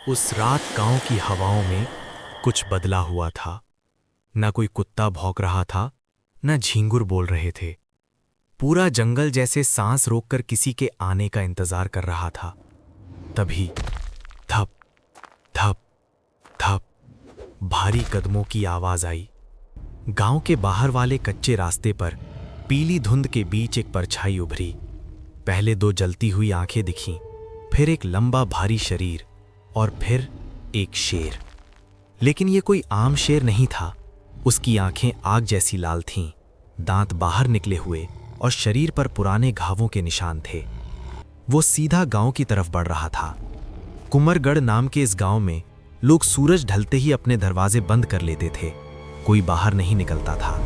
उस रात गांव की हवाओं में कुछ बदला हुआ था। न कोई कुत्ता भौंक रहा था, न झींगुर बोल रहे थे। पूरा जंगल जैसे सांस रोककर किसी के आने का इंतजार कर रहा था। तभी धप धप धप भारी कदमों की आवाज आई। गांव के बाहर वाले कच्चे रास्ते पर पीली धुंध के बीच एक परछाई उभरी। पहले दो जलती हुई आंखें दिखीं, फिर एक लंबा भारी शरीर और फिर एक शेर। लेकिन ये कोई आम शेर नहीं था। उसकी आंखें आग जैसी लाल थीं, दांत बाहर निकले हुए और शरीर पर पुराने घावों के निशान थे। वो सीधा गांव की तरफ बढ़ रहा था। कुंवरगढ़ नाम के इस गांव में लोग सूरज ढलते ही अपने दरवाजे बंद कर लेते थे। कोई बाहर नहीं निकलता था,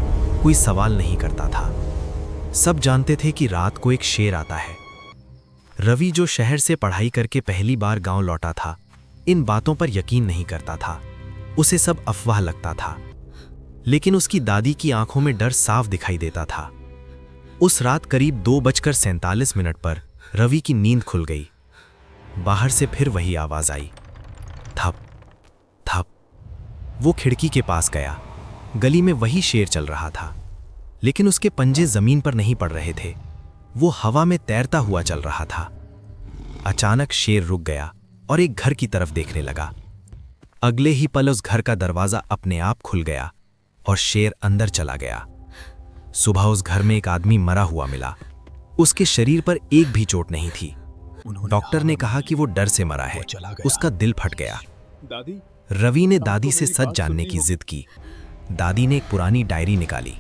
कोई सवाल नहीं करता था। सब जानते थे कि रात को एक शेर आता है। रवि, जो शहर से पढ़ाई करके पहली बार गांव लौटा था, इन बातों पर यकीन नहीं करता था। उसे सब अफवाह लगता था। लेकिन उसकी दादी की आंखों में डर साफ दिखाई देता था। उस रात करीब 2:47 पर रवि की नींद खुल गई। बाहर से फिर वही आवाज आई, थप थप। वो खिड़की के पास गया। गली में वही शेर चल रहा था, लेकिन उसके पंजे जमीन पर नहीं पड़ रहे थे। वो हवा में तैरता हुआ चल रहा था। अचानक शेर रुक गया और एक घर की तरफ देखने लगा। अगले ही पल उस घर का दरवाजा अपने आप खुल गया और शेर अंदर चला गया। सुबह उस घर में एक आदमी मरा हुआ मिला। उसके शरीर पर एक भी चोट नहीं थी। डॉक्टर ने कहा कि वो डर से मरा है। उसका दिल फट गया। रवि ने दादी से सच जानने की जिद की। दादी ने एक पुरानी डायरी निकाली।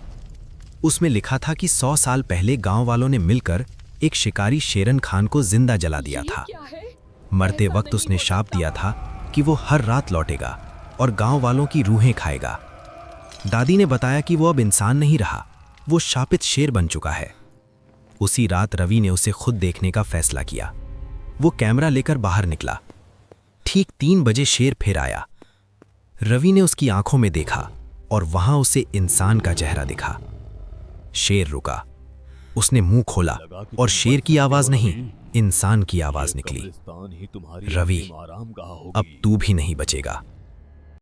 उसमें लिखा था कि 100 साल पहले गांव वालों ने मिलकर एक शिकारी शेरन खान को जिंदा जला दिया था। मरते वक्त उसने शाप दिया था कि वो हर रात लौटेगा और गांव वालों की रूहें खाएगा। दादी ने बताया कि वो अब इंसान नहीं रहा, वो शापित शेर बन चुका है। उसी रात रवि ने उसे खुद देखने का फैसला किया। वो कैमरा लेकर बाहर निकला। ठीक 3 बजे शेर फिर आया। रवि ने उसकी आंखों में देखा और वहां उसे इंसान का चेहरा दिखा। शेर रुका। उसने मुंह खोला और शेर की आवाज नहीं, इंसान की आवाज निकली, रवि, अब तू भी नहीं बचेगा।